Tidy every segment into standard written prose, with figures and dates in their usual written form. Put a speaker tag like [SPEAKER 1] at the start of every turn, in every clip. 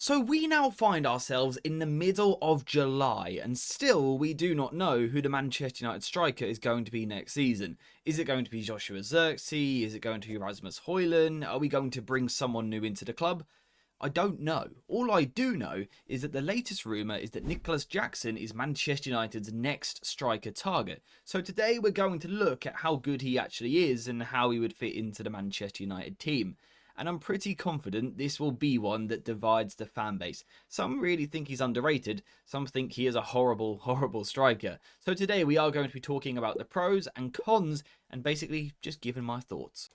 [SPEAKER 1] So we now find ourselves in the middle of July, and still we do not know who the Manchester United striker is going to be next season. Is it going to be Joshua Zirkzee? Is it going to be Rasmus Højlund? Are we going to bring someone new into the club? I don't know. All I do know is that the latest rumour is that Nicolas Jackson is Manchester United's next striker target. So today we're going to look at how good he actually is and how he would fit into the Manchester United team. And I'm pretty confident this will be one that divides the fan base. Some really think he's underrated, some think he is a horrible, horrible striker. So today we are going to be talking about the pros and cons and basically just giving my thoughts.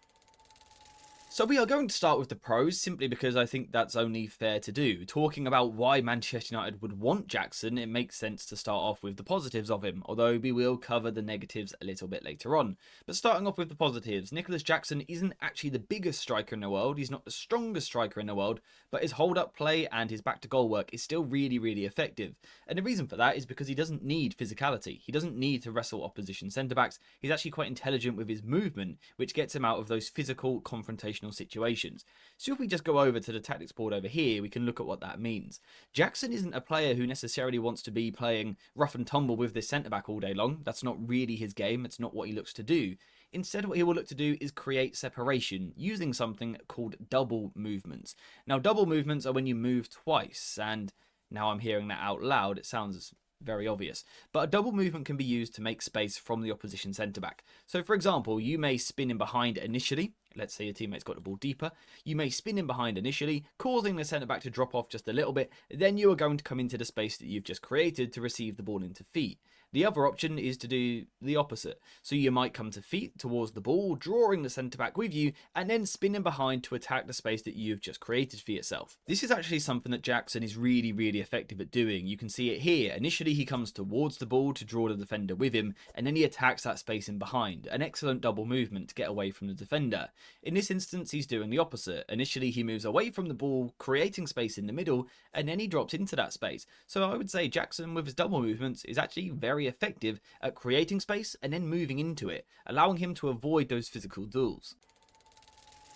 [SPEAKER 1] So we are going to start with the pros, simply because I think that's only fair to do. Talking about why Manchester United would want Jackson, it makes sense to start off with the positives of him, although we will cover the negatives a little bit later on. But starting off with the positives, Nicolas Jackson isn't actually the biggest striker in the world, he's not the strongest striker in the world, but his hold-up play and his back-to-goal work is still really, really effective. And the reason for that is because he doesn't need physicality, he doesn't need to wrestle opposition centre-backs, he's actually quite intelligent with his movement, which gets him out of those physical, confrontational situations. So if we just go over to the tactics board over here, we can look at what that means. Jackson isn't a player who necessarily wants to be playing rough and tumble with this centre-back all day long. That's not really his game, it's not what he looks to do. Instead, what he will look to do is create separation using something called double movements. Now, double movements are when you move twice, and now I'm hearing that out loud, it sounds very obvious. But a double movement can be used to make space from the opposition centre-back. So for example, you may spin in behind initially. Let's say your teammate's got the ball deeper. You may spin in behind initially, causing the centre-back to drop off just a little bit. Then you are going to come into the space that you've just created to receive the ball into feet. The other option is to do the opposite. So you might come to feet towards the ball, drawing the centre-back with you, and then spin in behind to attack the space that you've just created for yourself. This is actually something that Jackson is really, really effective at doing. You can see it here. Initially, he comes towards the ball to draw the defender with him, and then he attacks that space in behind. An excellent double movement to get away from the defender. In this instance, he's doing the opposite. Initially, he moves away from the ball, creating space in the middle, and then he drops into that space. So I would say Jackson, with his double movements, is actually very effective at creating space and then moving into it, allowing him to avoid those physical duels.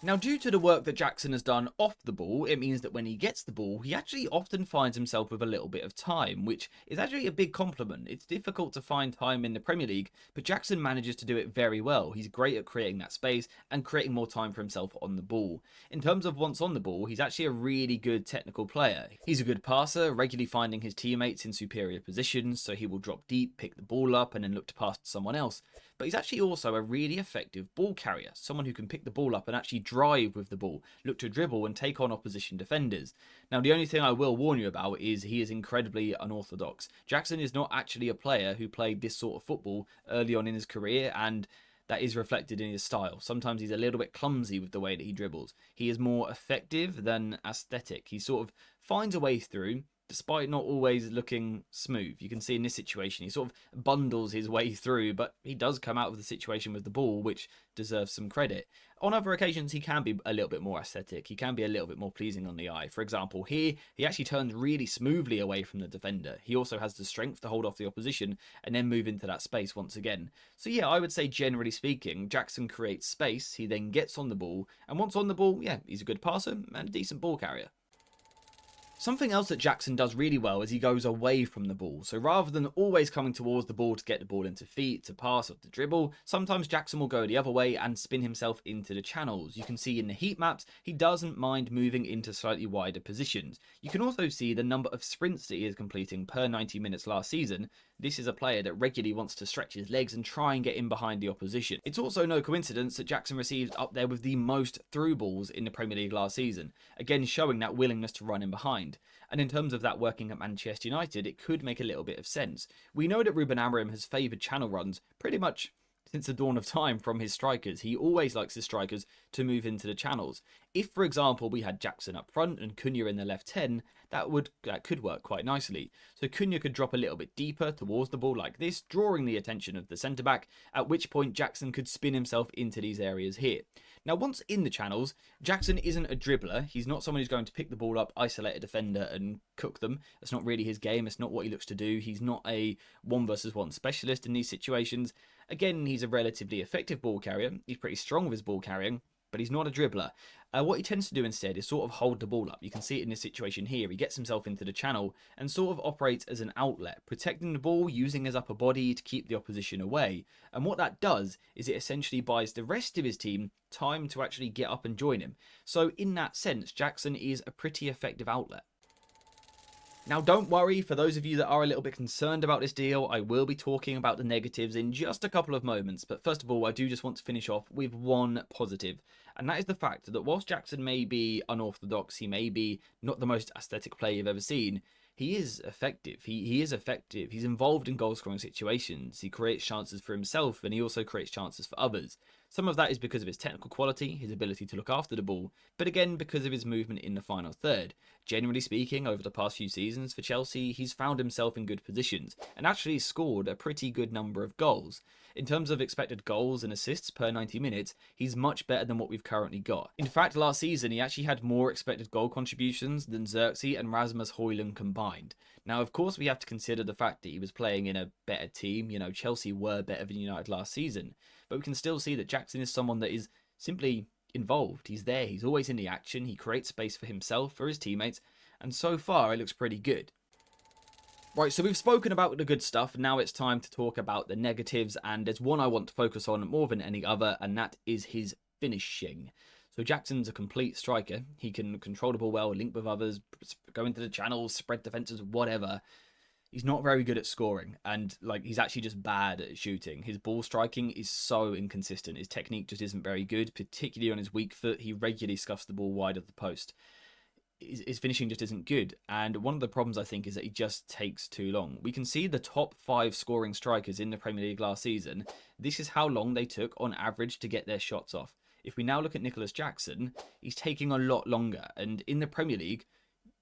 [SPEAKER 1] Now, due to the work that Jackson has done off the ball, it means that when he gets the ball, he actually often finds himself with a little bit of time, which is actually a big compliment. It's difficult to find time in the Premier League, but Jackson manages to do it very well. He's great at creating that space and creating more time for himself on the ball. In terms of once on the ball, he's actually a really good technical player. He's a good passer, regularly finding his teammates in superior positions, so he will drop deep, pick the ball up, and then look to pass to someone else. But he's actually also a really effective ball carrier, someone who can pick the ball up and actually drive with the ball, look to dribble and take on opposition defenders. Now, the only thing I will warn you about is he is incredibly unorthodox. Jackson is not actually a player who played this sort of football early on in his career, and that is reflected in his style. Sometimes he's a little bit clumsy with the way that he dribbles. He is more effective than aesthetic. He sort of finds a way through, despite not always looking smooth. You can see in this situation, he sort of bundles his way through, but he does come out of the situation with the ball, which deserves some credit. On other occasions, he can be a little bit more aesthetic. He can be a little bit more pleasing on the eye. For example, here, he actually turns really smoothly away from the defender. He also has the strength to hold off the opposition and then move into that space once again. So yeah, I would say generally speaking, Jackson creates space, he then gets on the ball, and once on the ball, yeah, he's a good passer and a decent ball carrier. Something else that Jackson does really well is he goes away from the ball. So rather than always coming towards the ball to get the ball into feet, to pass or to dribble, sometimes Jackson will go the other way and spin himself into the channels. You can see in the heat maps, he doesn't mind moving into slightly wider positions. You can also see the number of sprints that he is completing per 90 minutes last season. This is a player that regularly wants to stretch his legs and try and get in behind the opposition. It's also no coincidence that Jackson received up there with the most through balls in the Premier League last season, again showing that willingness to run in behind. And in terms of that working at Manchester United, it could make a little bit of sense. We know that Ruben Amoriim has favoured channel runs pretty much since the dawn of time from his strikers. He always likes his strikers to move into the channels. If, for example, we had Jackson up front and Cunha in the left 10, that could work quite nicely. So Cunha could drop a little bit deeper towards the ball like this, drawing the attention of the centre-back, at which point Jackson could spin himself into these areas here. Now, once in the channels, Jackson isn't a dribbler. He's not someone who's going to pick the ball up, isolate a defender and cook them. That's not really his game. It's not what he looks to do. He's not a 1-versus-1 specialist in these situations. Again, he's a relatively effective ball carrier. He's pretty strong with his ball carrying. but he's not a dribbler. What he tends to do instead is sort of hold the ball up. You can see it in this situation here. He gets himself into the channel and sort of operates as an outlet, protecting the ball, using his upper body to keep the opposition away. And what that does is it essentially buys the rest of his team time to actually get up and join him. So in that sense, Jackson is a pretty effective outlet. Now, don't worry, for those of you that are a little bit concerned about this deal, I will be talking about the negatives in just a couple of moments. But first of all, I do just want to finish off with one positive. And that is the fact that whilst Jackson may be unorthodox, he may be not the most aesthetic player you've ever seen, he is effective. He is effective. He's involved in goal-scoring situations. He creates chances for himself, and he also creates chances for others. Some of that is because of his technical quality, his ability to look after the ball, but again because of his movement in the final third. Generally speaking, over the past few seasons for Chelsea, he's found himself in good positions, and actually scored a pretty good number of goals. In terms of expected goals and assists per 90 minutes, he's much better than what we've currently got. In fact, last season, he actually had more expected goal contributions than Xerxes and Rasmus Højlund combined. Now, of course, we have to consider the fact that he was playing in a better team. You know, Chelsea were better than United last season. But we can still see that Jackson is someone that is simply involved. He's there. He's always in the action. He creates space for himself, for his teammates. And so far, it looks pretty good. Right, so we've spoken about the good stuff. Now it's time to talk about the negatives. And there's one I want to focus on more than any other, and that is his finishing. So Jackson's a complete striker. He can control the ball well, link with others, go into the channels, spread defenses, whatever. He's not very good at scoring, and he's actually just bad at shooting. His ball striking is so inconsistent. His technique just isn't very good, particularly on his weak foot. He regularly scuffs the ball wide of the post. His finishing just isn't good, and one of the problems I think is that he just takes too long. We can see the top 5 scoring strikers in the Premier League last season. This is how long they took on average to get their shots off. If we now look at Nicolas Jackson, he's taking a lot longer, and in the Premier League,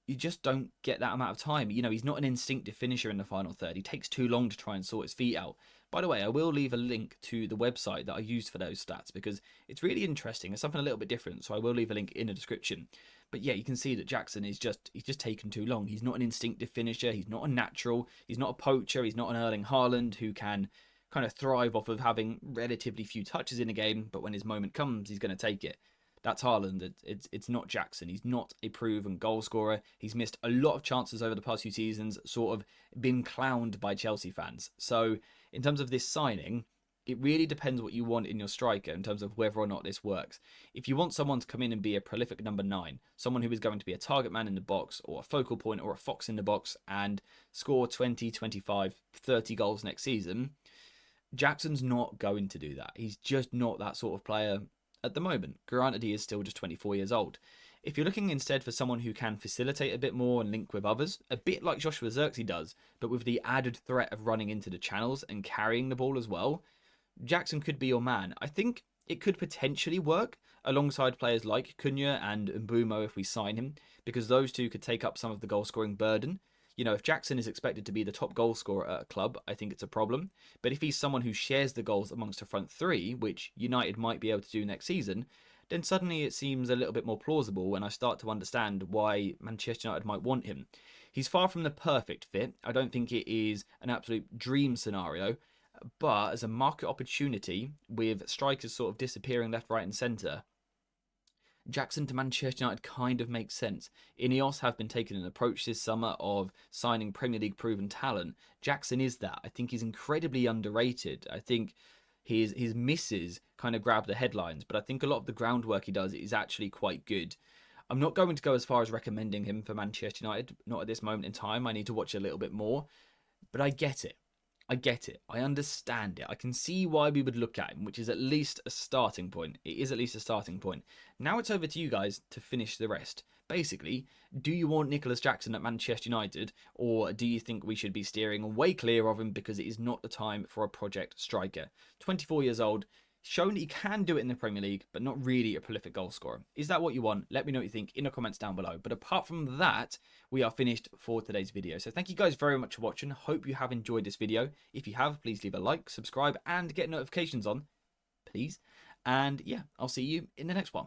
[SPEAKER 1] you just don't get that amount of time. You know, he's not an instinctive finisher in the final third. He takes too long to try and sort his feet out. By the way, I will leave a link to the website that I used for those stats because it's really interesting. It's something a little bit different, so I will leave a link in the description. But yeah, you can see that Jackson he's just taken too long. He's not an instinctive finisher. He's not a natural. He's not a poacher. He's not an Erling Haaland who can kind of thrive off of having relatively few touches in a game, but when his moment comes, he's going to take it. That's Haaland. It's not Jackson. He's not a proven goal scorer. He's missed a lot of chances over the past few seasons, sort of been clowned by Chelsea fans. So in terms of this signing, it really depends what you want in your striker in terms of whether or not this works. If you want someone to come in and be a prolific number 9, someone who is going to be a target man in the box or a focal point or a fox in the box and score 20, 25, 30 goals next season, Jackson's not going to do that. He's just not that sort of player at the moment. Granted, he is still just 24 years old. If you're looking instead for someone who can facilitate a bit more and link with others, a bit like Joshua Xerxes does, but with the added threat of running into the channels and carrying the ball as well, Jackson could be your man. I think it could potentially work alongside players like Cunha and Mbumo if we sign him, because those two could take up some of the goal-scoring burden. You know, if Jackson is expected to be the top goal scorer at a club, I think it's a problem. But if he's someone who shares the goals amongst the front 3, which United might be able to do next season, then suddenly it seems a little bit more plausible when I start to understand why Manchester United might want him. He's far from the perfect fit. I don't think it is an absolute dream scenario, but as a market opportunity, with strikers sort of disappearing left, right and centre, Jackson to Manchester United kind of makes sense. Ineos have been taking an approach this summer of signing Premier League proven talent. Jackson is that. I think he's incredibly underrated. I think his misses kind of grab the headlines, but I think a lot of the groundwork he does is actually quite good. I'm not going to go as far as recommending him for Manchester United, not at this moment in time. I need to watch a little bit more, but I get it. I get it. I understand it. I can see why we would look at him, which is at least a starting point. It is at least a starting point. Now it's over to you guys to finish the rest. Basically, do you want Nicolas Jackson at Manchester United, or do you think we should be steering way clear of him because it is not the time for a project striker? 24 years old, shown that he can do it in the Premier League, but not really a prolific goal scorer. Is that what you want? Let me know what you think in the comments down below. But apart from that, we are finished for today's video. So thank you guys very much for watching. Hope you have enjoyed this video. If you have, please leave a like, subscribe, and get notifications on, please. And yeah, I'll see you in the next one.